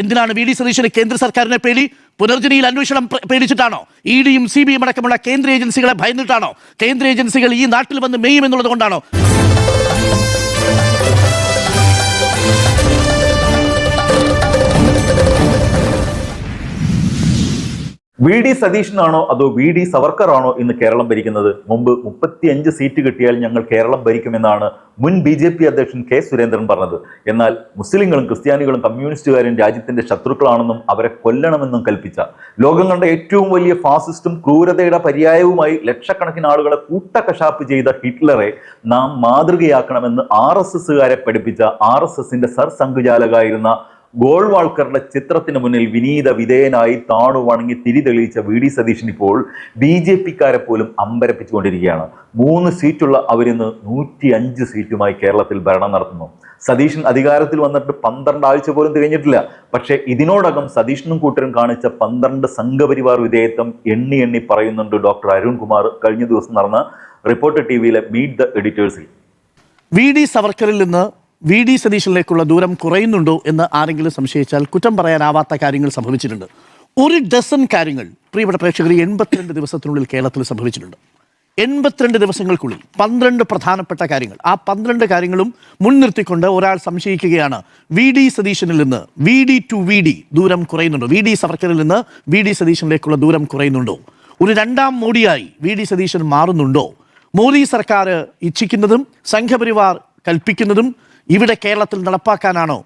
എന്തിനാണ് V D സതീശന് കേന്ദ്ര സർക്കാരിനെ പേടി? പുനർജനിയിൽ അന്വേഷണം പേടിച്ചിട്ടാണോ? ഇഡിയും CBIയും അടക്കമുള്ള കേന്ദ്ര ഏജൻസികളെ ഭയന്നിട്ടാണോ? കേന്ദ്ര ഏജൻസികൾ ഈ നാട്ടിൽ വന്ന് മെയ്യുമെന്നുള്ളത് കൊണ്ടാണോ? വി ഡി സതീശനാണോ അതോ വി ഡി സവർക്കർ ആണോ ഇന്ന് കേരളം ഭരിക്കുന്നത്? മുമ്പ് 35 സീറ്റ് കിട്ടിയാൽ ഞങ്ങൾ കേരളം ഭരിക്കുമെന്നാണ് മുൻ BJP അധ്യക്ഷൻ K. സുരേന്ദ്രൻ പറഞ്ഞത്. എന്നാൽ മുസ്ലിങ്ങളും ക്രിസ്ത്യാനികളും കമ്മ്യൂണിസ്റ്റുകാരും രാജ്യത്തിന്റെ ശത്രുക്കളാണെന്നും അവരെ കൊല്ലണമെന്നും കൽപ്പിച്ച, ലോകം കണ്ട ഏറ്റവും വലിയ ഫാസിസ്റ്റും ക്രൂരതയുടെ പര്യായവുമായി ലക്ഷക്കണക്കിന് ആളുകളെ കൂട്ടക്കശാപ്പ് ചെയ്ത ഹിറ്റ്ലറെ നാം മാതൃകയാക്കണമെന്ന് RSSകാരെ പഠിപ്പിച്ച RSSന്റെ സർസംഘചാലകായിരുന്ന ഗോൾവാൾക്കറുടെ ചിത്രത്തിന് മുന്നിൽ വിനീത വിധേയനായി താണു വണങ്ങി തിരിതെളിയിച്ച വി ഡി സതീശൻ ഇപ്പോൾ BJPക്കാരെ പോലും അമ്പരപ്പിച്ചുകൊണ്ടിരിക്കുകയാണ്. 3 സീറ്റുള്ള അവരിന്ന് 105 സീറ്റുമായി കേരളത്തിൽ ഭരണം നടത്തുന്നു. സതീശൻ അധികാരത്തിൽ വന്നിട്ട് 12 ആഴ്ച പോലും തികഞ്ഞിട്ടില്ല. പക്ഷേ ഇതിനോടകം സതീശനും കൂട്ടരും കാണിച്ച 12 സംഘപരിവാർ വിധേയത്വം എണ്ണി എണ്ണി പറയുന്നുണ്ട് ഡോക്ടർ അരുൺകുമാർ കഴിഞ്ഞ ദിവസം നടന്ന റിപ്പോർട്ടർ TVയിലെ മീറ്റ് ദ എഡിറ്റേഴ്സിൽ. വി ഡി സവർക്കറിൽ നിന്ന് വി ഡി സതീശനിലേക്കുള്ള ദൂരം കുറയുന്നുണ്ടോ എന്ന് ആരെങ്കിലും സംശയിച്ചാൽ കുറ്റം പറയാനാവാത്ത കാര്യങ്ങൾ സംഭവിച്ചിട്ടുണ്ട്. 1 ഡസൻ കാര്യങ്ങൾ പ്രിയപ്പെട്ട പ്രേക്ഷകർ 82 ദിവസത്തിനുള്ളിൽ കേരളത്തിൽ സംഭവിച്ചിട്ടുണ്ട്. 82 ദിവസങ്ങൾക്കുള്ളിൽ 12 പ്രധാനപ്പെട്ട കാര്യങ്ങൾ. ആ 12 കാര്യങ്ങളും മുൻനിർത്തിക്കൊണ്ട് ഒരാൾ സംശയിക്കുകയാണ് വി ഡി സതീശനിൽ നിന്ന് VD to VD ദൂരം കുറയുന്നുണ്ടോ, വി ഡി സവർക്കറിൽ നിന്ന് വി ഡി സതീശനിലേക്കുള്ള ദൂരം കുറയുന്നുണ്ടോ, ഒരു രണ്ടാം മോഡിയായി വി ഡി സതീശൻ മാറുന്നുണ്ടോ, മോദി സർക്കാർ ഇച്ഛിക്കുന്നതും സംഘപരിവാർ കൽപ്പിക്കുന്നതും ഇവിടെ കേരളത്തിൽ നടപ്പാക്കാനാണോ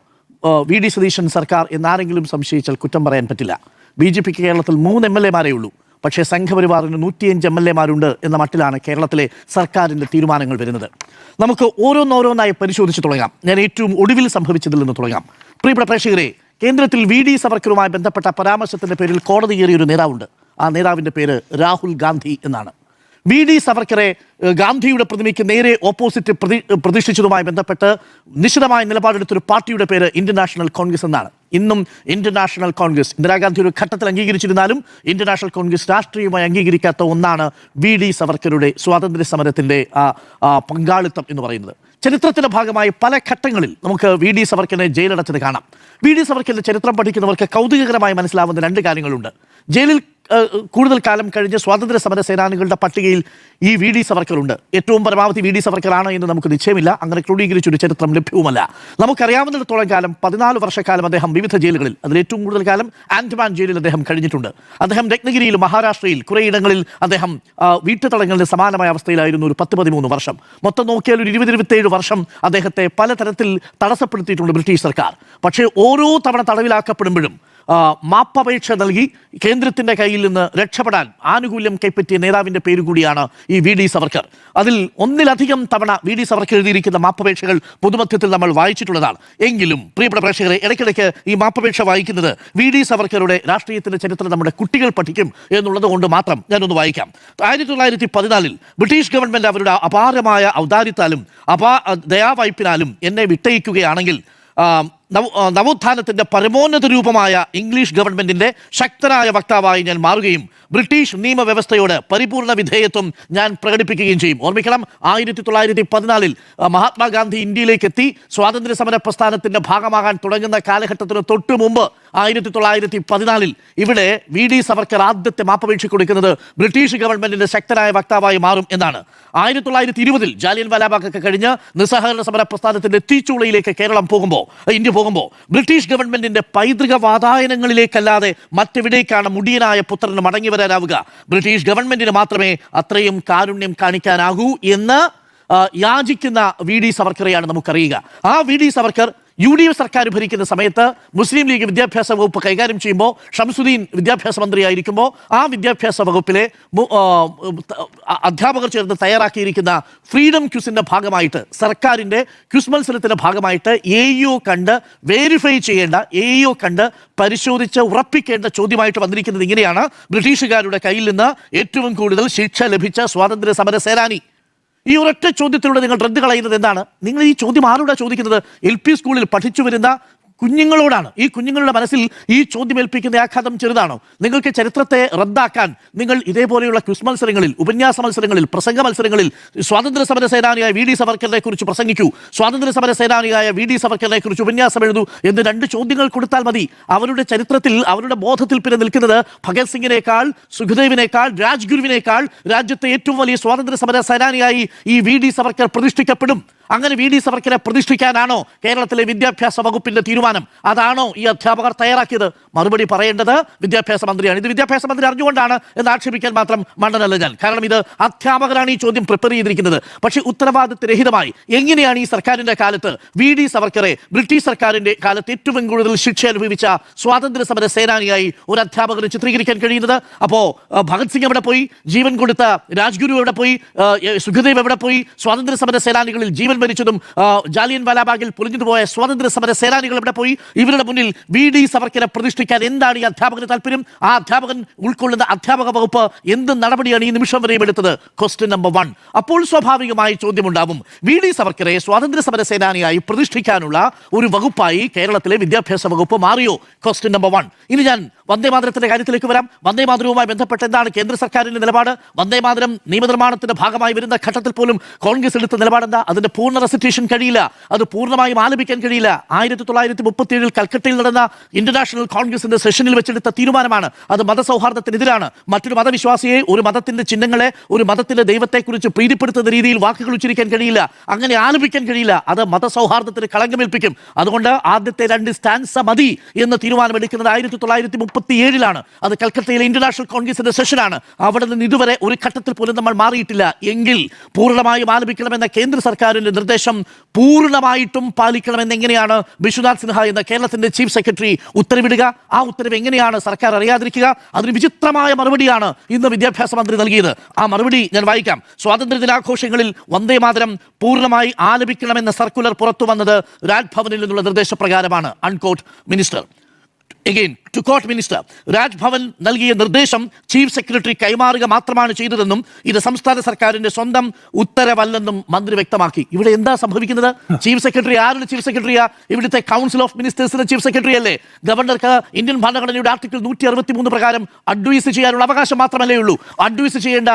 വി ഡി സതീശൻ സർക്കാർ എന്നാരെങ്കിലും സംശയിച്ചാൽ കുറ്റം പറയാൻ പറ്റില്ല. BJPക്ക് കേരളത്തിൽ 3 MLA-മാരേ ഉള്ളൂ. പക്ഷേ സംഘപരിവാറിന് 105 MLA-മാരുണ്ട് എന്ന മട്ടിലാണ് കേരളത്തിലെ സർക്കാരിൻ്റെ തീരുമാനങ്ങൾ വരുന്നത്. നമുക്ക് ഓരോന്നോരോന്നായി പരിശോധിച്ച് തുടങ്ങാം. ഞാൻ ഏറ്റവും ഒടുവിൽ സംഭവിച്ചതിൽ നിന്ന് തുടങ്ങാം. പ്രിയപ്പെട്ട പ്രേക്ഷകരെ, കേന്ദ്രത്തിൽ വി ഡി സവർക്കറുമായി ബന്ധപ്പെട്ട പരാമർശത്തിൻ്റെ പേരിൽ കോടതി കയറിയൊരു നേതാവുണ്ട്. ആ നേതാവിൻ്റെ പേര് രാഹുൽ ഗാന്ധി എന്നാണ്. വി ഡി സവർക്കറെ ഗാന്ധിയുടെ പ്രതിമയ്ക്ക് നേരെ ഓപ്പോസിറ്റ് പ്രതിഷ്ഠിച്ചതുമായി ബന്ധപ്പെട്ട് നിശ്ചിതമായ നിലപാടെടുത്തൊരു പാർട്ടിയുടെ പേര് ഇന്ത്യൻ നാഷണൽ കോൺഗ്രസ് എന്നാണ്. ഇന്നും ഇന്ത്യൻ നാഷണൽ കോൺഗ്രസ് ഇന്ദിരാഗാന്ധി ഒരു ഘട്ടത്തിൽ അംഗീകരിച്ചിരുന്നാലും ഇന്ത്യൻ നാഷണൽ കോൺഗ്രസ് രാഷ്ട്രീയമായി അംഗീകരിക്കാത്ത ഒന്നാണ് വി ഡി സവർക്കറുടെ സ്വാതന്ത്ര്യ സമരത്തിൻ്റെ പങ്കാളിത്തം എന്ന് പറയുന്നത്. ചരിത്രത്തിൻ്റെ ഭാഗമായി പല ഘട്ടങ്ങളിൽ നമുക്ക് വി ഡി സവർക്കറിനെ ജയിലടച്ചത് കാണാം. വി ഡി സവർക്കറിൻ്റെ ചരിത്രം പഠിക്കുന്നവർക്ക് കൗതുകകരമായി മനസ്സിലാവുന്ന 2 കാര്യങ്ങളുണ്ട്. ജയിലിൽ കൂടുതൽ കാലം കഴിഞ്ഞ് സ്വാതന്ത്ര്യ സമര സേനാനികളുടെ പട്ടികയിൽ ഈ വി ഡി സവർക്കർ ഉണ്ട്. ഏറ്റവും പരമാവധി വി ഡി സവർക്കറാണ് എന്ന് നമുക്ക് നിശ്ചയമില്ല. അങ്ങനെ ക്രോഡീകരിച്ചൊരു ചരിത്രം ലഭ്യവുമല്ല. നമുക്കറിയാവുന്നിടത്തോളം കാലം 14 വർഷക്കാലം അദ്ദേഹം വിവിധ ജയിലുകളിൽ, അതിൽ ഏറ്റവും കൂടുതൽ കാലം ആൻഡമാൻ ജയിലിൽ അദ്ദേഹം കഴിഞ്ഞിട്ടുണ്ട്. അദ്ദേഹം രത്നഗിരിയിൽ, മഹാരാഷ്ട്രയിൽ കുറേയിടങ്ങളിൽ അദ്ദേഹം വീട്ടുതടങ്കലിന് സമാനമായ അവസ്ഥയിലായിരുന്നു ഒരു 10-13 വർഷം. മൊത്തം നോക്കിയാൽ ഒരു 20-27 വർഷം അദ്ദേഹത്തെ പലതരത്തിൽ തടസ്സപ്പെടുത്തിയിട്ടുണ്ട് ബ്രിട്ടീഷ് സർക്കാർ. പക്ഷേ ഓരോ തവണ തടവിലാക്കപ്പെടുമ്പോഴും മാപ്പപേക്ഷ നൽകി കേന്ദ്രത്തിൻ്റെ കയ്യിൽ നിന്ന് രക്ഷപ്പെടാൻ ആനുകൂല്യം കൈപ്പറ്റിയ നേതാവിൻ്റെ പേര് കൂടിയാണ് ഈ വി ഡി സവർക്കർ. അതിൽ 1-ലധികം തവണ വി ഡി സവർക്കർ എഴുതിയിരിക്കുന്ന മാപ്പപേക്ഷകൾ പൊതുമധ്യത്തിൽ നമ്മൾ വായിച്ചിട്ടുള്ളതാണ്. എങ്കിലും പ്രിയപ്പെട്ട പ്രേക്ഷകരെ, ഇടയ്ക്കിടയ്ക്ക് ഈ മാപ്പപേക്ഷ വായിക്കുന്നത് വി ഡി സവർക്കറുടെ രാഷ്ട്രീയത്തിൻ്റെ ചരിത്രം നമ്മുടെ കുട്ടികൾ പഠിക്കും എന്നുള്ളത് കൊണ്ട് മാത്രം ഞാനൊന്ന് വായിക്കാം. 1914 ബ്രിട്ടീഷ് ഗവൺമെൻറ് അവരുടെ അപാരമായ ഔദാര്യത്താലും ദയാവായ്പിനാലും എന്നെ വിട്ടയക്കുകയാണെങ്കിൽ നവോത്ഥാനത്തിൻ്റെ പരമോന്നത രൂപമായ ഇംഗ്ലീഷ് ഗവൺമെൻറ്റിൻ്റെ ശക്തനായ വക്താവായി ഞാൻ മാറുകയും ബ്രിട്ടീഷ് നിയമവ്യവസ്ഥയോട് പരിപൂർണ വിധേയത്വം ഞാൻ പ്രകടിപ്പിക്കുകയും ചെയ്യും. ഓർമ്മിക്കണം, 1914 മഹാത്മാഗാന്ധി ഇന്ത്യയിലേക്ക് എത്തി സ്വാതന്ത്ര്യ സമര പ്രസ്ഥാനത്തിൻ്റെ ഭാഗമാകാൻ തുടങ്ങുന്ന കാലഘട്ടത്തിന് തൊട്ടു മുമ്പ് 1914 ഇവിടെ വി ഡി സവർക്കർ ആദ്യത്തെ മാപ്പപേക്ഷ കൊടുക്കുന്നത് ബ്രിട്ടീഷ് ഗവൺമെൻറ്റിൻ്റെ ശക്തനായ വക്താവായി മാറും എന്നാണ്. 1920 ജാലിയൻ വാലാബാഗൊക്കെ കഴിഞ്ഞ് നിസ്സഹകരണ സമര പ്രസ്ഥാനത്തിൻ്റെ തീച്ചൂളയിലേക്ക് ഇന്ത്യ പോകുമ്പോൾ ബ്രിട്ടീഷ് ഗവൺമെൻറ്റിൻ്റെ പൈതൃക വാതായനങ്ങളിലേക്കല്ലാതെ മറ്റെവിടേക്കാണ് മുടിയനായ പുത്രന് മടങ്ങി വരാനാവുക? ബ്രിട്ടീഷ് ഗവൺമെൻറ്റിന് മാത്രമേ അത്രയും കാരുണ്യം കാണിക്കാനാകൂ എന്ന് യാചിക്കുന്ന വി ഡി സവർക്കറെയാണ് നമുക്കറിയുക. ആ വി ഡി സവർക്കർ UDF സർക്കാർ ഭരിക്കുന്ന സമയത്ത് മുസ്ലിം ലീഗ് വിദ്യാഭ്യാസ വകുപ്പ് കൈകാര്യം ചെയ്യുമ്പോൾ, ഷംസുദ്ദീൻ വിദ്യാഭ്യാസ മന്ത്രിയായിരിക്കുമ്പോൾ ആ വിദ്യാഭ്യാസ വകുപ്പിലെ അധ്യാപകർ ചേർന്ന് തയ്യാറാക്കിയിരിക്കുന്ന ഫ്രീഡം ക്യൂസിൻ്റെ ഭാഗമായിട്ട്, സർക്കാരിൻ്റെ ക്യൂസ് മത്സരത്തിൻ്റെ ഭാഗമായിട്ട് AEO കണ്ട് വെരിഫൈ ചെയ്യേണ്ട, AEO കണ്ട് പരിശോധിച്ച് ഉറപ്പിക്കേണ്ട ചോദ്യമായിട്ട് വന്നിരിക്കുന്നത് ഇങ്ങനെയാണ്: ബ്രിട്ടീഷുകാരുടെ കയ്യിൽ നിന്ന് ഏറ്റവും കൂടുതൽ ശിക്ഷ ലഭിച്ച സ്വാതന്ത്ര്യ സമര സേനാനി. ഈ ഒരൊറ്റ ചോദ്യത്തിലൂടെ നിങ്ങൾ റദ്ദ് കളയുന്നത് എന്താണ്? നിങ്ങൾ ഈ ചോദ്യം ആരോടാണ് ചോദിക്കുന്നത്? LP സ്കൂളിൽ പഠിച്ചു വരുന്ന കുഞ്ഞുങ്ങളോടാണ്. ഈ കുഞ്ഞുങ്ങളുടെ മനസ്സിൽ ഈ ചോദ്യം ഏൽപ്പിക്കുന്ന ആഘാതം ചെറുതാണോ? നിങ്ങൾക്ക് ചരിത്രത്തെ റദ്ദാക്കാൻ നിങ്ങൾ ഇതേപോലെയുള്ള ക്വിസ് മത്സരങ്ങളിൽ, ഉപന്യാസ മത്സരങ്ങളിൽ, പ്രസംഗ മത്സരങ്ങളിൽ സ്വാതന്ത്ര്യ സമര സേനാനിയായ വി ഡി സവർക്കറിനെ കുറിച്ച് പ്രസംഗിക്കൂ, സ്വാതന്ത്ര്യ സമര സേനാനിയായ വി ഡി സവർക്കറിനെ കുറിച്ച് ഉപന്യാസം എഴുതൂ എന്ന് 2 ചോദ്യങ്ങൾ കൊടുത്താൽ മതി. അവരുടെ ചരിത്രത്തിൽ, അവരുടെ ബോധത്തിൽ പിന്നെ നിൽക്കുന്നത് ഭഗത് സിംഗിനേക്കാൾ, സുഖദേവിനേക്കാൾ, രാജ്ഗുരുവിനേക്കാൾ രാജ്യത്തെ ഏറ്റവും വലിയ സ്വാതന്ത്ര്യ സമര സേനാനിയായി ഈ വി ഡി സവർക്കർ പ്രതിഷ്ഠിക്കപ്പെടും. അങ്ങനെ വി ഡി സവർക്കറെ പ്രതിഷ്ഠിക്കാനാണോ കേരളത്തിലെ വിദ്യാഭ്യാസ വകുപ്പിന്റെ തീരുമാനം? അതാണോ ഈ അധ്യാപകർ തയ്യാറാക്കിയത്? മറുപടി പറയേണ്ടത് വിദ്യാഭ്യാസ മന്ത്രിയാണ്. ഇത് വിദ്യാഭ്യാസ മന്ത്രി അറിഞ്ഞുകൊണ്ടാണ് എന്ന് ആക്ഷേപിക്കാൻ മാത്രം മണ്ടനല്ല ഞാൻ. കാരണം ഇത് അധ്യാപകരാണ് ഈ ചോദ്യം പ്രിപ്പയർ ചെയ്തിരിക്കുന്നത്. പക്ഷേ ഉത്തരവാദിത്തരഹിതമായി എങ്ങനെയാണ് ഈ സർക്കാരിന്റെ കാലത്ത് വി ഡി സവർക്കറെ, ബ്രിട്ടീഷ് സർക്കാരിന്റെ കാലത്ത് ഏറ്റവും കൂടുതൽ ശിക്ഷ അനുഭവിച്ച സ്വാതന്ത്ര്യ സമര സേനാനിയായി ഒരു അധ്യാപകന് ചിത്രീകരിക്കാൻ കഴിയുന്നത്? അപ്പോ ഭഗത് സിംഗ് എവിടെ പോയി? ജീവൻ കൊടുത്ത രാജ്ഗുരു എവിടെ പോയി? സുഖദേവ് എവിടെ പോയി? സ്വാതന്ത്ര്യ സമര സേനാനികളിൽ ജീവൻ മരിച്ചതും ജാലിയൻ വാലാബാഗിൽ പൊലിഞ്ഞുപോയ സ്വാതന്ത്ര്യ സമര സേനാനികൾ എവിടെ പോയി? ഇവരുടെ മുന്നിൽ വി ഡി സവർക്കറെ പ്രതിഷ്ഠിക്കാൻ എന്താണ് ഈ അധ്യാപകന് താല്പര്യം? ആ അധ്യാപകൻ ഉൾക്കൊള്ളുന്ന അധ്യാപക വകുപ്പ് എന്ത് നടപടിയാണ് ഈ നിമിഷം വരെയും എടുത്തത്? Question number 1. അപ്പോൾ സ്വാഭാവികമായി ചോദ്യമുണ്ടാവും, വി ഡി സവർക്കറെ സ്വാതന്ത്ര്യ സമര സേനാനിയായി പ്രതിഷ്ഠിക്കാനുള്ള ഒരു വകുപ്പായി കേരളത്തിലെ വിദ്യാഭ്യാസ വകുപ്പ് മാറിയോ? Question number 1. ഇനി ഞാൻ വന്ദേമാതരത്തിന്റെ കാര്യത്തിലേക്ക് വരാം. വന്ദേമാതരവുമായി ബന്ധപ്പെട്ട് എന്താണ് കേന്ദ്ര സർക്കാരിന്റെ നിലപാട്? വന്ദേമാതരം നിയമനിർമ്മാണത്തിന്റെ ഭാഗമായി വരുന്ന ഘട്ടത്തിൽ പോലും കോൺഗ്രസ് എടുത്ത നിലപാടെന്താ? അതിന്റെ പൂർണ്ണ റെസിറ്റേഷൻ കഴിയില്ല, അത് പൂർണ്ണമായും ആലപിക്കാൻ കഴിയില്ല. 1937 കൽക്കട്ടയിൽ നടന്ന ഇന്റർനാഷണൽ കോൺഗ്രസിന്റെ സെഷനിൽ വെച്ചെടുത്ത തീരുമാനമാണ്. അത് മതസൗഹാർദ്ദത്തിനെതിരാണ്. മറ്റൊരു മതവിശ്വാസിയെ, ഒരു മതത്തിന്റെ ചിഹ്നങ്ങളെ, ഒരു മതത്തിന്റെ ദൈവത്തെക്കുറിച്ച് പ്രീതിപ്പെടുത്തുന്ന രീതിയിൽ വാക്കുകൾ ഉച്ചരിക്കാൻ കഴിയില്ല, അങ്ങനെ ആലപിക്കാൻ കഴിയില്ല. അത് മതസൗഹാർദ്ദത്തിന് കളങ്കമേൽപ്പിക്കും. അതുകൊണ്ട് ആദ്യത്തെ 2 സ്റ്റാൻസ മതി എന്ന് തീരുമാനമെടുക്കുന്നത് 1937 അത് കൽക്കട്ടയിലെ ഇന്റർനാഷണൽ കോൺഗ്രസിന്റെ സെഷനാണ്. അവിടെ നിന്ന് ഇതുവരെ ഒരു ഘട്ടത്തിൽ പോലും നമ്മൾ മാറിയിട്ടില്ല. എങ്കിൽ പൂർണ്ണമായും ആലപിക്കണമെന്ന കേന്ദ്ര സർക്കാരിന്റെ നിർദ്ദേശം പൂർണ്ണമായിട്ടും പാലിക്കണമെന്ന് എങ്ങനെയാണ് വിശ്വനാഥ് സിൻഹ എന്ന കേരളത്തിന്റെ ചീഫ് സെക്രട്ടറി ഉത്തരവിടുക? ആ ഉത്തരവ് എങ്ങനെയാണ് സർക്കാർ അറിയാതിരിക്കുക? അതിന് വിചിത്രമായ മറുപടിയാണ് ഇന്ന് വിദ്യാഭ്യാസ മന്ത്രി നൽകിയത്. ആ മറുപടി ഞാൻ വായിക്കാം. സ്വാതന്ത്ര്യ ദിനാഘോഷങ്ങളിൽ വന്ദേമാതരം പൂർണ്ണമായി ആലപിക്കണമെന്ന സർക്കുലർ പുറത്തു വന്നത് രാജ്ഭവനിൽ നിന്നുള്ള നിർദ്ദേശപ്രകാരമാണ്. Unquote minister. Again, to quote Minister, Rajbhavan നൽകിയ നിർദ്ദേശം ചീഫ് സെക്രട്ടറി കൈമാറുക മാത്രമാണ് ചെയ്തതെന്നും ഇത് സംസ്ഥാന സർക്കാരിന്റെ സ്വന്തം ഉത്തരവല്ലെന്നും മന്ത്രി വ്യക്തമാക്കി. ഇവിടെ എന്താ സംഭവിക്കുന്നത്? ചീഫ് സെക്രട്ടറി ആരുടെ ചീഫ് സെക്രട്ടറിയാ? ഇവിടുത്തെ കൗൺസിൽ ഓഫ് മിനിസ്റ്റേഴ്സിന്റെ ചീഫ് സെക്രട്ടറി അല്ലേ? ഗവർണർക്ക് ഇന്ത്യൻ ഭരണഘടനയുടെ ആർട്ടിക്കിൾ 163 പ്രകാരം അഡ്വൈസ് ചെയ്യാനുള്ള അവകാശം മാത്രമല്ലേ ഉള്ളൂ? അഡ്വൈസ് ചെയ്യേണ്ട,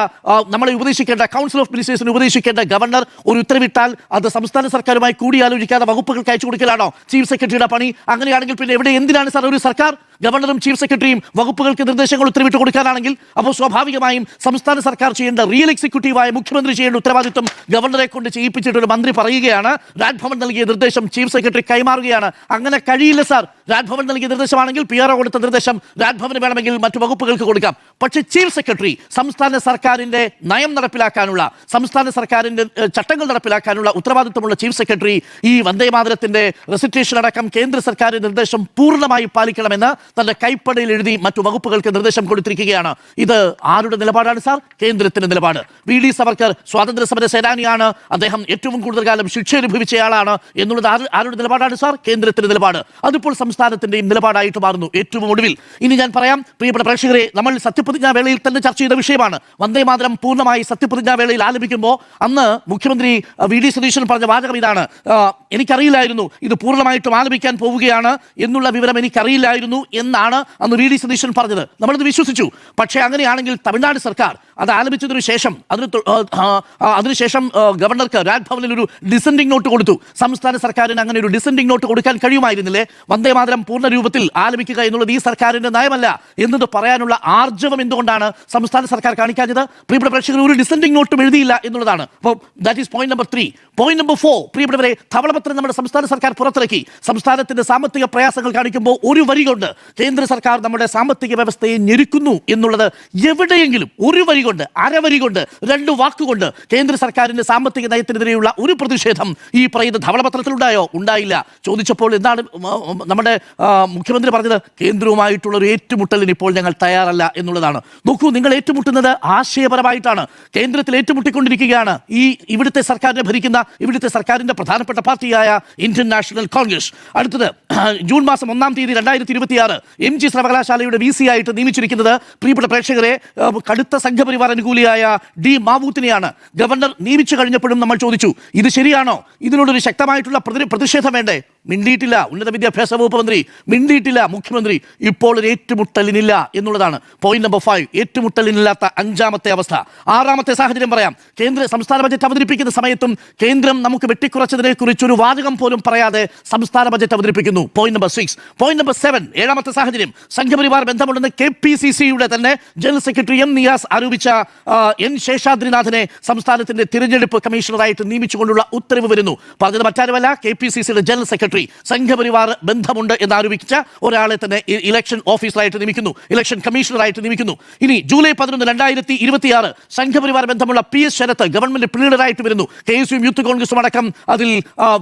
നമ്മളെ ഉപദേശിക്കേണ്ട, കൗൺസിൽ ഓഫ് മിനിസ്റ്റേഴ്സിന് ഉപദേശിക്കേണ്ട ഗവർണർ ഒരു ഉത്തരവിട്ടാൽ അത് സംസ്ഥാന സർക്കാരുമായി കൂടിയാലോചിക്കാതെ വകുപ്പുകൾക്ക് അയച്ചു കൊടുക്കലാണോ ചീഫ് സെക്രട്ടറിയുടെ പണി? അങ്ങനെയാണെങ്കിൽ പിന്നെ ഇവിടെ എന്തിനാണ് സാർ ഒരു സർക്കാർ? ഗവർണറും ചീഫ് സെക്രട്ടറിയും വകുപ്പുകൾക്ക് നിർദ്ദേശങ്ങൾ ഉത്തരവിട്ട് കൊടുക്കാനാണെങ്കിൽ അപ്പോൾ സ്വാഭാവികമായും സംസ്ഥാന സർക്കാർ ചെയ്യേണ്ട, റിയൽ എക്സിക്യൂട്ടീവായ മുഖ്യമന്ത്രി ചെയ്യേണ്ട ഉത്തരവാദിത്വം ഗവർണറെ കൊണ്ട് ചെയ്യിപ്പിച്ചിട്ടൊരു മന്ത്രി പറയുകയാണ് രാജ്ഭവൻ നൽകിയ നിർദ്ദേശം ചീഫ് സെക്രട്ടറി കൈമാറുകയാണ്. അങ്ങനെ കഴിയില്ല സാർ. രാജ്ഭവൻ നൽകിയ നിർദ്ദേശമാണെങ്കിൽ PRO കൊടുത്ത നിർദ്ദേശം രാജ്ഭവന് വേണമെങ്കിൽ മറ്റു വകുപ്പുകൾക്ക് കൊടുക്കാം. പക്ഷേ ചീഫ് സെക്രട്ടറി സംസ്ഥാന സർക്കാരിന്റെ നയം നടപ്പിലാക്കാനുള്ള, സംസ്ഥാന സർക്കാരിന്റെ ചട്ടങ്ങൾ നടപ്പിലാക്കാനുള്ള ഉത്തരവാദിത്വമുള്ള ചീഫ് സെക്രട്ടറി ഈ വന്ദേമാതരത്തിന്റെ റെസിറ്റേഷൻ അടക്കം കേന്ദ്ര സർക്കാരിന്റെ നിർദ്ദേശം പൂർണ്ണമായി പാലിക്കണമെന്ന് തന്റെ കൈപ്പടയിൽ എഴുതി മറ്റു വകുപ്പുകൾക്ക് നിർദ്ദേശം കൊടുത്തിരിക്കുകയാണ്. ഇത് ആരുടെ നിലപാടാണ് സാർ? കേന്ദ്രത്തിന്റെ നിലപാട്. വി ഡി സവർക്കർ സ്വാതന്ത്ര്യ സമര സേനാനിയാണ്, അദ്ദേഹം ഏറ്റവും കൂടുതൽ കാലം ശിക്ഷ അനുഭവിച്ചയാളാണ് എന്നുള്ളത് ആരുടെ നിലപാടാണ് സാർ? കേന്ദ്രത്തിന്റെ നിലപാട്. അതിപ്പോൾ സംസ്ഥാനത്തിന്റെയും നിലപാടായിട്ട് മാറുന്നു. ഏറ്റവും ഒടുവിൽ ഇനി ഞാൻ പറയാം, പ്രിയപ്പെട്ട പ്രേക്ഷകരെ, നമ്മൾ സത്യപ്രതിജ്ഞാ വേളയിൽ തന്നെ ചർച്ച ചെയ്ത വിഷയമാണ്. വന്ദേമാതരം പൂർണ്ണമായി സത്യപ്രതിജ്ഞാ വേളയിൽ ആലപിക്കുമ്പോൾ അന്ന് മുഖ്യമന്ത്രി വി ഡി സതീശൻ പറഞ്ഞ വാചകം ഇതാണ്: എനിക്കറിയില്ലായിരുന്നു ഇത് പൂർണ്ണമായിട്ടും ആലപിക്കാൻ പോവുകയാണ് എന്നുള്ള വിവരം എനിക്കറിയില്ലായിരുന്നു എന്നാണ് അന്ന് വി ഡി സതീശൻ പറഞ്ഞത്. നമ്മളത് വിശ്വസിച്ചു. പക്ഷേ അങ്ങനെയാണെങ്കിൽ തമിഴ്നാട് സർക്കാർ അത് ആലപിച്ചതിനു ശേഷം അതിനുശേഷം ഗവർണർക്ക് രാജ്ഭവനിൽ ഒരു ഡിസെൻഡിംഗ് നോട്ട് കൊടുത്തു. സംസ്ഥാന സർക്കാരിന് അങ്ങനെ ഒരു ഡിസെൻഡിംഗ് നോട്ട് കൊടുക്കാൻ കഴിയുമായിരുന്നില്ലേ? വന്ദേമാതരം പൂർണ്ണ രൂപത്തിൽ ആലപിക്കുക എന്നുള്ളത് ഈ സർക്കാരിന്റെ നയമല്ല എന്നത് പറയാനുള്ള ആർജവം എന്തുകൊണ്ടാണ് സംസ്ഥാന സർക്കാർ കാണിക്കാഞ്ഞത്? പ്രിയപ്പെട്ട പ്രേക്ഷകർ, ഒരു ഡിസെൻഡിംഗ് നോട്ടും എഴുതിയില്ല എന്നുള്ളതാണ്. അപ്പോൾ that is point number 3. Point number 4, പ്രിയപ്പെട്ടവരെ, ധവളപത്രം നമ്മുടെ സംസ്ഥാന സർക്കാർ പുറത്തിറക്കി. സംസ്ഥാനത്തിന്റെ സാമ്പത്തിക പ്രയാസങ്ങൾ കാണിക്കുമ്പോൾ ഒരു വരി കൊണ്ട് കേന്ദ്ര സർക്കാർ നമ്മുടെ സാമ്പത്തിക വ്യവസ്ഥയെ ഞെരുക്കുന്നു എന്നുള്ളത് എവിടെയെങ്കിലും ഒരു വരി കൊണ്ട്, അരവരി കൊണ്ട്, 2 വാക്കുകൊണ്ട് കേന്ദ്ര സർക്കാരിന്റെ സാമ്പത്തിക നയത്തിനെതിരെയുള്ള ഒരു പ്രതിഷേധം ഈ പറയുന്ന ധവളപത്രത്തിലുണ്ടായോ? ഉണ്ടായില്ല. ചോദിച്ചപ്പോൾ എന്താണ് നമ്മുടെ മുഖ്യമന്ത്രി പറഞ്ഞത്? കേന്ദ്രവുമായിട്ടുള്ള ഒരു ഏറ്റുമുട്ടലിന് ഇപ്പോൾ ഞങ്ങൾ തയ്യാറല്ല എന്നുള്ളതാണ്. നോക്കൂ, നിങ്ങൾ ഏറ്റുമുട്ടുന്നത് ആശയപരമായിട്ടാണ്. കേന്ദ്രത്തിൽ ഏറ്റുമുട്ടിക്കൊണ്ടിരിക്കുകയാണ് ഈ ഇവിടുത്തെ സർക്കാരിനെ ഭരിക്കുന്ന, ഇവിടുത്തെ സർക്കാരിന്റെ പ്രധാനപ്പെട്ട പാർട്ടിയായ ഇന്ത്യൻ നാഷണൽ കോൺഗ്രസ്. അടുത്തത് ജൂൺ മാസം 1-ാം തീയതി 2026 MG സർവകലാശാലയുടെ VC ആയിട്ട് നിയമിച്ചിരിക്കുന്നത്, പ്രിയപ്പെട്ട പ്രേക്ഷകരെ, കടുത്ത സംഘപരിവാർ അനുകൂലിയായ D. മാവൂത്തിനെയാണ്. ഗവർണർ നിയമിച്ചു കഴിഞ്ഞപ്പോഴും നമ്മൾ ചോദിച്ചു, ഇത് ശരിയാണോ? ഇതിനോടൊരു ശക്തമായിട്ടുള്ള പ്രതിഷേധം വേണ്ടേ? മിണ്ടിയിട്ടില്ല ഉന്നത വിദ്യാഭ്യാസ വകുപ്പ് മന്ത്രി, മിണ്ടിയിട്ടില്ല മുഖ്യമന്ത്രി. ഇപ്പോൾ ഒരു ഏറ്റുമുട്ടലിനില്ല എന്നുള്ളതാണ് പോയിന്റ് നമ്പർ 5. ഏറ്റുമുട്ടലിനില്ലാത്ത 5ാമത്തെ അവസ്ഥ. 6ാമത്തെ സാഹചര്യം പറയാം. സംസ്ഥാന ബജറ്റ് അവതരിപ്പിക്കുന്ന സമയത്തും കേന്ദ്രം നമുക്ക് വെട്ടിക്കുറച്ചതിനെ കുറിച്ച് ഒരു വാചകം പോലും പറയാതെ സംസ്ഥാന ബജറ്റ് അവതരിപ്പിക്കുന്നു. Point number 6. പോയിന്റ് നമ്പർ 7, 7ാമത്തെ സാഹചര്യം, സംഘപരിവാർ ബന്ധമുണ്ടെന്ന് KPCCയുടെ തന്നെ ജനറൽ സെക്രട്ടറി M നിയാസ് ആരോപിച്ച N ശേഷാദ്രിനാഥിനെ സംസ്ഥാനത്തിന്റെ തിരഞ്ഞെടുപ്പ് കമ്മീഷണറായിട്ട് നിയമിച്ചുകൊണ്ടുള്ള ഉത്തരവ് വരുന്നു. പറഞ്ഞത് മറ്റാരുമല്ല, KPCCയുടെ ജനറൽ സെക്രട്ടറി സംഘപരിവാർ ബന്ധമുണ്ട് എന്നാരോപിച്ച ഒരാളെ തന്നെ ഇലക്ഷൻ ഓഫീസറായിട്ട് നിയമിക്കുന്നു, ഇലക്ഷൻ കമ്മീഷണറായിട്ട് നിയമിക്കുന്നു. ഇനി ജൂലൈ 11, 2026 സംഘപരിവാർ ബന്ധമുള്ള PS ശരത്ത് ഗവൺമെന്റ് പ്ലീഡറായിട്ട് വരുന്നു. KSU യൂത്ത് കോൺഗ്രസും അടക്കം അതിൽ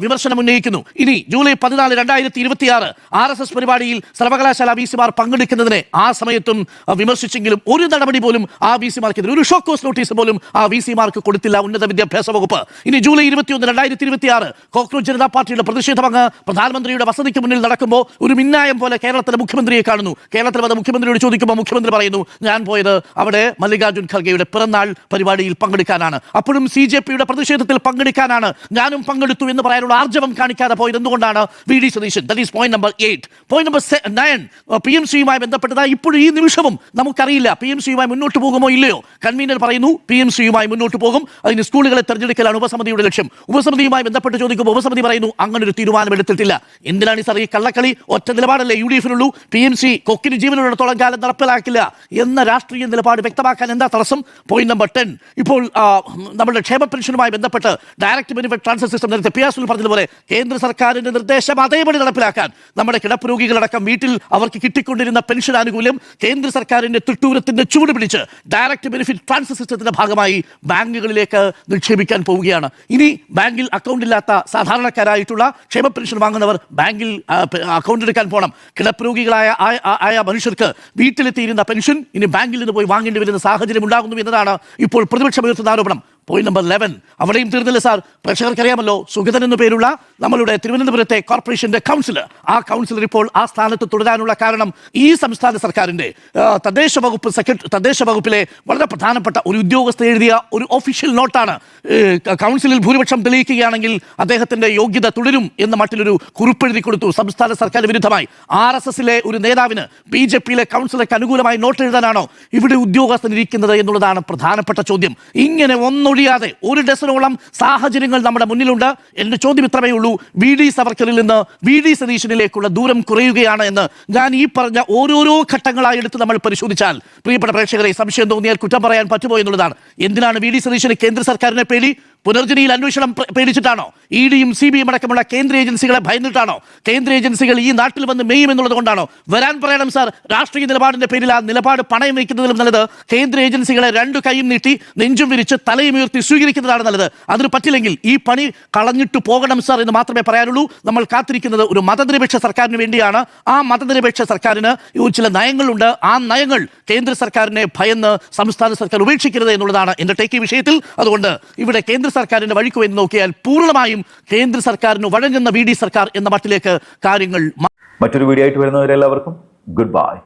വിമർശനം ഉന്നയിക്കുന്നു. ഇനി ജൂലൈ 14, 2026 RSS പരിപാടിയിൽ സർവകലാശാല VC-മാർ പങ്കെടുക്കുന്നതിനെ ആ സമയത്തും വിമർശിച്ചെങ്കിലും ഒരു നടപടി പോലും ആ VC-മാർക്കെതിരെ, ഒരു ഷോക്കോസ് നോട്ടീസ് പോലും ആ VC-മാർക്ക് കൊടുത്തില്ല ഉന്നത വിദ്യാഭ്യാസ വകുപ്പ്. ഇനി ജൂലൈ 21, 2026 കോക്രോച്ച് ജനതാ പാർട്ടിയുടെ പ്രതിഷേധമങ്ങ് പ്രധാനമന്ത്രിയുടെ വസതിക്ക് മുന്നിൽ നടക്കുമ്പോൾ ഒരു മിന്നായം പോലെ കേരളത്തിലെ മുഖ്യമന്ത്രിയെ കാണുന്നു. കേരളത്തിൽ വന്ന മുഖ്യമന്ത്രിയോട് ചോദിക്കുമ്പോൾ മുഖ്യമന്ത്രി പറയുന്നു, ഞാൻ പോയത് അവിടെ മല്ലികാർജുൻ ഖർഗെയുടെ പിറന്നാൾ പരിപാടിയിൽ പങ്കെടുക്കാനാണ്, അപ്പോഴും CJPയുടെ പ്രതിഷേധത്തിൽ പങ്കെടുക്കാനാണ്, ഞാനും പങ്കെടുത്തു എന്ന് പറയാനുള്ള ആർജവം കാണിക്കാതെ പോയത് എന്തുകൊണ്ടാണ്? VD Satheesan. That is point number 8. Point number 9, PMC-യുമായി ബന്ധപ്പെട്ടത് ഇപ്പോഴും ഈ നിമിഷവും നമുക്കറിയില്ല PMC-യുമായി മുന്നോട്ട് പോകുമോ ഇല്ലയോ. കൺവീനർ പറയുന്നു PMC-യുമായി മുന്നോട്ട് പോകും, അതിന് സ്കൂളുകളെ തെരഞ്ഞെടുക്കലാണ് ഉപസമിതിയുടെ ലക്ഷ്യം. ഉപസമിതിയുമായി ബന്ധപ്പെട്ട് ചോദിക്കുമ്പോൾ ഉപസമിതി പറയുന്നു അങ്ങനെ ഒരു തീരുമാനം എടുത്തിട്ടില്ല. എന്തിനാണ് ഈ സാർ ഈ കള്ളക്കളി? ഒറ്റ നിലപാടല്ലേ UDF-നുള്ളൂ. PMC കൊക്കിന് ജീവനുള്ളിടത്തോളം കാലം നടപ്പിലാക്കില്ല എന്ന രാഷ്ട്രീയ നിലപാട് വ്യക്തമാക്കാൻ എന്താ തടസ്സം? പോയിന്റ് നമ്പർ 10, ഇപ്പോൾ നമ്മുടെ ക്ഷേമ പെൻഷനുമായി ബന്ധപ്പെട്ട് ഡയറക്റ്റ് ബെനിഫിറ്റ് ട്രാൻസ്ഫർ സിസ്റ്റം നേരത്തെ പിയാസുൽ പറഞ്ഞതുപോലെ കേന്ദ്ര സർക്കാരിന്റെ നിർദ്ദേശം അതേപടി നടപ്പിലാക്കാൻ നമ്മുടെ കിടപ്പ് രോഗികളടക്കം വീട്ടിൽ അവർക്ക് കിട്ടിക്കൊണ്ടിരുന്ന പെൻഷൻ ആനുകൂല്യം കേന്ദ്ര സർക്കാരിന്റെ തിട്ടൂരത്തിന്റെ ചൂട് പിടിച്ച് ഡയറക്റ്റ് ബെനിഫിറ്റ് ട്രാൻസ്ഫർ സിസ്റ്റത്തിന്റെ ഭാഗമായി ബാങ്കുകളിലേക്ക് നിക്ഷേപിക്കാൻ പോവുകയാണ്. ഇനി ബാങ്കിൽ അക്കൗണ്ട് ഇല്ലാത്ത സാധാരണക്കാരായിട്ടുള്ള ക്ഷേമ പെൻഷൻ വാങ്ങുന്നവർ ബാങ്കിൽ അക്കൗണ്ട് എടുക്കാൻ പോകണം. കിടപ്പ് രോഗികളായ മനുഷ്യർക്ക് വീട്ടിലെത്തിയിരുന്ന പെൻഷൻ ഇനി ബാങ്കിൽ നിന്ന് പോയി വാങ്ങേണ്ടി വരുന്ന സാഹചര്യം ഉണ്ടാകുന്നു എന്നതാണ് ഇപ്പോൾ പ്രതിപക്ഷം ഉയർത്തുന്ന ആരോപണം. പോയിന്റ് നമ്പർ 11, അവിടെയും തീർന്നില്ല സാർ. പ്രേക്ഷകർക്കറിയാമല്ലോ, സുഗതൻ എന്നു പേരുള്ള നമ്മളുടെ തിരുവനന്തപുരത്തെ കോർപ്പറേഷന്റെ കൗൺസിലർ, ആ കൗൺസിലർ ഇപ്പോൾ ആ സ്ഥാനത്ത് തുടരാനുള്ള കാരണം ഈ സംസ്ഥാന സർക്കാരിന്റെ തദ്ദേശ വകുപ്പിലെ വളരെ പ്രധാനപ്പെട്ട ഒരു ഉദ്യോഗസ്ഥ എഴുതിയ ഒരു ഒഫീഷ്യൽ നോട്ടാണ്. കൗൺസിലിൽ ഭൂരിപക്ഷം തെളിയിക്കുകയാണെങ്കിൽ അദ്ദേഹത്തിന്റെ യോഗ്യത തുടരും എന്ന മട്ടിലൊരു കുറിപ്പെഴുതി കൊടുത്തു സംസ്ഥാന സർക്കാർ വിരുദ്ധമായി. RSS-ലെ ഒരു നേതാവിന് BJP-യിലെ കൗൺസിലർക്ക് അനുകൂലമായി നോട്ട് എഴുതാനാണോ ഇവിടെ ഉദ്യോഗസ്ഥൻ ഇരിക്കുന്നത് എന്നുള്ളതാണ് പ്രധാനപ്പെട്ട ചോദ്യം. ഇങ്ങനെ ഒന്നൊഴിയാതെ ഒരു ഡസനോളം സാഹചര്യങ്ങൾ നമ്മുടെ മുന്നിലുണ്ട്. എന്റെ ചോദ്യം ഇത്രമേ ഉള്ളൂ, VD സവർക്കറിൽ നിന്ന് VD സതീശനിലേക്കുള്ള ദൂരം കുറയുകയാണ് എന്ന് ഞാൻ ഈ പറഞ്ഞ ഓരോരോ ഘട്ടങ്ങളായി എടുത്ത് നമ്മൾ പരിശോധിച്ചാൽ പ്രിയപ്പെട്ട പ്രേക്ഷകരെ സംശയം തോന്നിയാൽ കുറ്റം പറയാൻ പറ്റുമോ എന്നുള്ളതാണ്. എന്തിനാണ് VD സതീശന് കേന്ദ്ര സർക്കാരിനെ പേടി? പുനർജനിയിൽ അന്വേഷണം പേടിച്ചിട്ടാണോ? ED-യും CBI-യും അടക്കമുള്ള കേന്ദ്ര ഏജൻസികളെ ഭയന്നിട്ടാണോ? കേന്ദ്ര ഏജൻസികൾ ഈ നാട്ടിൽ വന്ന് മെയ്യും എന്നുള്ളത് കൊണ്ടാണോ? വരാൻ പറയണം സാർ. രാഷ്ട്രീയ നിലപാടിന്റെ പേരിൽ ആ നിലപാട് പണയം വയ്ക്കുന്നതിലും നല്ലത് കേന്ദ്ര ഏജൻസികളെ രണ്ടു കൈയും നീട്ടി നെഞ്ചും വിരിച്ച് തലയും ഉയർത്തി സ്വീകരിക്കുന്നതാണ് നല്ലത്. അതിന് പറ്റില്ലെങ്കിൽ ഈ പണി കളഞ്ഞിട്ട് പോകണം സാർ എന്ന് മാത്രമേ പറയാനുള്ളൂ. നമ്മൾ കാത്തിരിക്കുന്നത് ഒരു മതനിരപേക്ഷ സർക്കാരിന് വേണ്ടിയാണ്. ആ മതനിരപേക്ഷ സർക്കാരിന് ചില നയങ്ങളുണ്ട്. ആ നയങ്ങൾ കേന്ദ്ര സർക്കാരിനെ ഭയന്ന് സംസ്ഥാന സർക്കാർ ഉപേക്ഷിക്കരുത് എന്നുള്ളതാണ് എന്റെ ടേക്ക് ഈ വിഷയത്തിൽ. അതുകൊണ്ട് ഇവിടെ കേന്ദ്ര സർക്കാരിന്റെ വഴിക്ക് എന്ന് നോക്കിയാൽ പൂർണ്ണമായും കേന്ദ്ര സർക്കാരിന് വഴങ്ങുന്ന VD സർക്കാർ എന്ന മട്ടിലേക്ക് കാര്യങ്ങൾ. മറ്റൊരു വീഡിയോ ആയിട്ട് വരുന്നവരെല്ലാവർക്കും ഗുഡ് ബൈ.